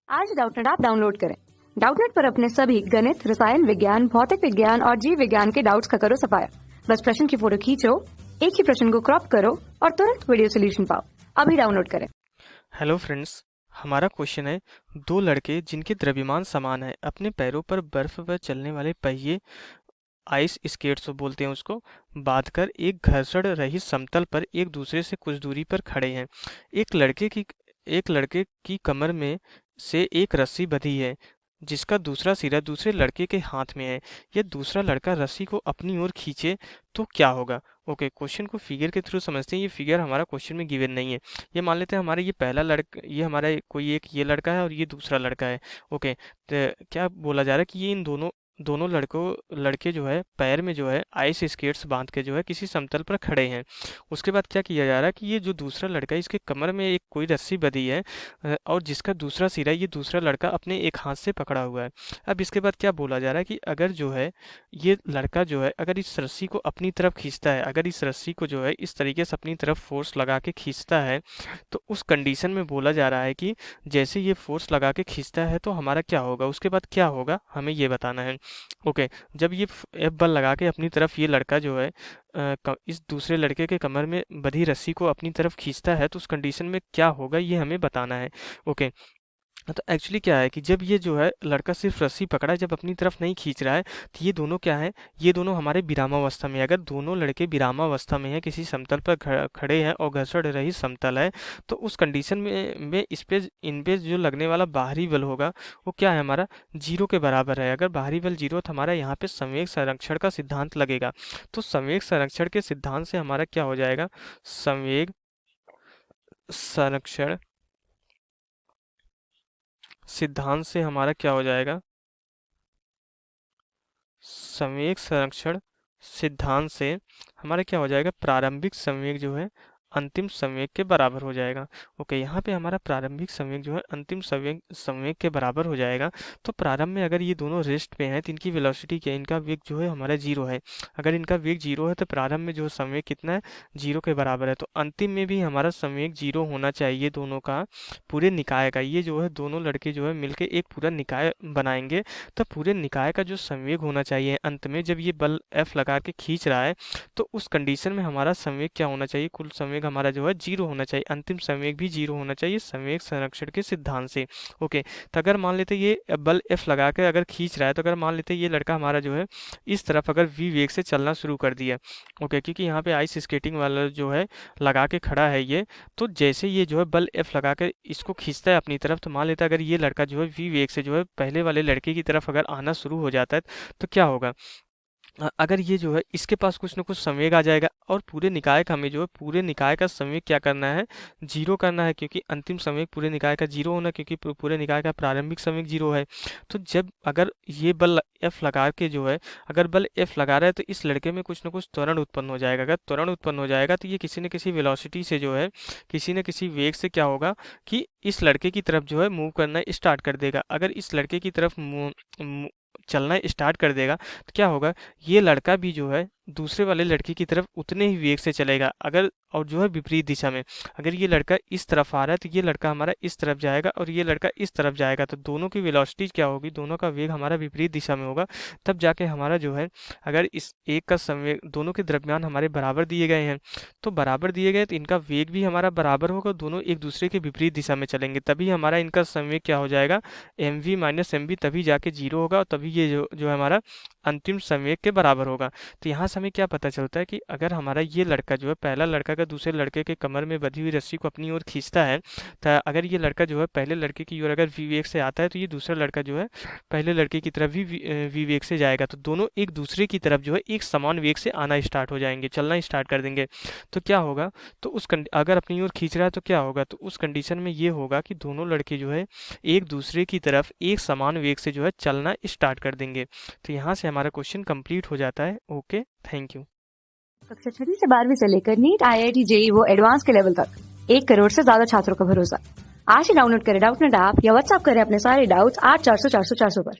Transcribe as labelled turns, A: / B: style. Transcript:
A: आज Doubtnut app download करें। Doubtnut पर अपने सभी गणित, रसायन विज्ञान, भौतिक विज्ञान और जीव विज्ञान के डाउट्स का करो सफाया। बस प्रश्न की फोटो खींचो, एक ही प्रश्न को क्रॉप करो और तुरंत वीडियो सोल्यूशन पाओ। अभी डाउनलोड करें।
B: हेलो फ्रेंड्स, हमारा क्वेश्चन है दो लड़के जिनके द्रव्यमान समान है अपने पैरों पर बर्फ पर चलने वाले पहिए आइस स्केट्स बोलते हैं उसको बांधकर एक घर्षण रहित समतल पर एक दूसरे से कुछ दूरी पर खड़े हैं। एक लड़के की कमर में से एक रस्सी बंधी है जिसका दूसरा सिरा दूसरे लड़के के हाथ में है। यह दूसरा लड़का रस्सी को अपनी ओर खींचे तो क्या होगा। ओके, क्वेश्चन को फिगर के थ्रू समझते हैं। ये फिगर हमारा क्वेश्चन में गिवन नहीं है। ये मान लेते हैं हमारा ये पहला लड़का, ये हमारा कोई एक ये लड़का है और ये दूसरा लड़का है। ओके, तो क्या बोला जा रहा है कि ये इन दोनों दोनों लड़के जो है पैर में जो है आइस स्केट्स बांध के जो है किसी समतल पर खड़े हैं। उसके बाद क्या किया जा रहा है कि ये जो दूसरा लड़का है इसके कमर में एक कोई रस्सी बंधी है और जिसका दूसरा सिरा ये दूसरा लड़का अपने एक हाथ से पकड़ा हुआ है। अब इसके बाद क्या बोला जा रहा है कि अगर जो है ये लड़का जो है अगर इस रस्सी को अपनी तरफ खींचता है, अगर इस रस्सी को जो है इस तरीके से अपनी तरफ फोर्स लगा के खींचता है तो उस कंडीशन में बोला जा रहा है कि जैसे ये फोर्स लगा के खींचता है तो हमारा क्या होगा, उसके बाद क्या होगा हमें ये बताना है। ओके, जब ये एफ बल लगा के अपनी तरफ ये लड़का जो है इस दूसरे लड़के के कमर में बंधी रस्सी को अपनी तरफ खींचता है तो उस कंडीशन में क्या होगा ये हमें बताना है। ओके, तो एक्चुअली क्या है कि जब ये जो है लड़का सिर्फ रस्सी पकड़ा है, जब अपनी तरफ नहीं खींच रहा है तो ये दोनों क्या है, ये दोनों हमारे विरामावस्था में। अगर दोनों लड़के विरामावस्था में हैं, किसी समतल पर खड़े हैं और घर्षण रहित समतल है तो उस कंडीशन में इन पे जो लगने वाला बाहरी बल होगा वो क्या है, हमारा जीरो के बराबर है। अगर बाहरी बल जीरो तो हमारा यहाँ पे संवेग संरक्षण का सिद्धांत लगेगा। तो संवेग संरक्षण के सिद्धांत से हमारा क्या हो जाएगा, संवेग संरक्षण सिद्धांत से हमारा क्या हो जाएगा, संवेग संरक्षण सिद्धांत से हमारा क्या हो जाएगा, प्रारंभिक संवेग जो है अंतिम संवेग के बराबर हो जाएगा। ओके, यहाँ पे हमारा प्रारंभिक संवेग जो है अंतिम संवेग के बराबर हो जाएगा। तो प्रारंभ में अगर ये दोनों रेस्ट पे हैं तो इनकी वेलोसिटी क्या है, इनका वेग जो है हमारा जीरो है। अगर इनका वेग जीरो है तो प्रारंभ में जो संवेग कितना है, जीरो के बराबर है। तो अंतिम में भी हमारा संवेग जीरो होना चाहिए दोनों का, पूरे निकाय का। ये जो है दोनों लड़के जो है मिलके एक पूरा निकाय बनाएंगे तो पूरे निकाय का जो संवेग होना चाहिए अंत में जब ये बल एफ लगा के खींच रहा है तो उस कंडीशन में हमारा संवेग क्या होना चाहिए, कुल संवेग हमारा जो है जीरो होना चाहिए, अंतिम संवेग भी जीरो होना चाहिए संवेग संरक्षण के सिद्धांत से। ओके, तो अगर मान लेते ये बल एफ लगा के अगर खींच रहा है तो अगर मान लेते ये लड़का हमारा जो है इस तरफ अगर वी वेग से चलना शुरू कर दिया। ओके, क्योंकि यहाँ पे आइस स्केटिंग वाला जो है लगा के खड़ा है ये, तो जैसे ये जो है बल एफ लगा के इसको खींचता है अपनी तरफ तो मान लेता है अगर ये लड़का जो है वी वेग से जो है पहले वाले लड़के की तरफ अगर आना शुरू हो जाता है तो क्या होगा, अगर ये जो है इसके पास कुछ ना कुछ संवेग आ जाएगा और पूरे निकाय का हमें जो है पूरे निकाय का संवेग क्या करना है, जीरो करना है, क्योंकि अंतिम संवेग पूरे निकाय का जीरो होना, क्योंकि पूरे निकाय का प्रारंभिक संवेग जीरो है। तो जब अगर ये बल एफ लगा के जो है अगर बल एफ लगा रहा है तो इस लड़के में कुछ ना कुछ त्वरण उत्पन्न हो जाएगा। अगर त्वरण उत्पन्न हो जाएगा तो ये किसी न किसी वेलोसिटी से जो है किसी न किसी वेग से क्या होगा कि इस लड़के की तरफ जो है मूव करना स्टार्ट कर देगा। अगर इस लड़के की तरफ चलना स्टार्ट कर देगा तो क्या होगा, ये लड़का भी जो है दूसरे वाले लड़के की तरफ उतने ही वेग से चलेगा। अगर और जो है विपरीत दिशा में, अगर ये लड़का इस तरफ आ रहा है तो ये लड़का हमारा इस तरफ जाएगा और ये लड़का इस तरफ जाएगा। तो दोनों की वेलोसिटी क्या होगी, दोनों का वेग हमारा विपरीत दिशा में होगा। तब जाके हमारा जो है अगर इस एक का संवेग, दोनों के द्रव्यमान हमारे बराबर दिए गए हैं तो बराबर दिए गए तो इनका वेग भी हमारा बराबर होगा, दोनों एक दूसरे के विपरीत दिशा में चलेंगे। तभी हमारा इनका संवेग क्या हो जाएगा, M V minus M V, तभी जाके जीरो होगा और तभी ये जो है हमारा अंतिम संवेग के बराबर होगा। तो यहाँ से हमें क्या पता चलता है कि अगर हमारा ये लड़का जो है पहला लड़का का दूसरे लड़के के कमर में बंधी हुई रस्सी को अपनी ओर खींचता है तो अगर ये लड़का जो है पहले लड़के की ओर अगर वी वेग से आता है तो ये दूसरा लड़का जो है पहले लड़के की तरफ भी वी वेग से जाएगा। तो दोनों एक दूसरे की तरफ जो है एक समान वेग से आना स्टार्ट हो जाएंगे, चलना स्टार्ट कर देंगे। तो क्या होगा, तो अगर अपनी ओर खींच रहा है तो क्या होगा, तो उस कंडीशन में ये होगा कि दोनों लड़के जो है एक दूसरे की तरफ एक समान वेग से जो है चलना स्टार्ट कर देंगे। तो यहाँ से हमारा क्वेश्चन कंप्लीट हो जाता है। Okay, thank you.
A: कक्षा 6 से 12वीं से लेकर नीट, IIT, JEE वो एडवांस के लेवल तक 1 करोड़ से ज्यादा छात्रों का भरोसा। आज ही डाउनलोड करें डाउटनेट ऐप या व्हाट्सएप करें अपने सारे डाउट्स 8400 400 400 पर।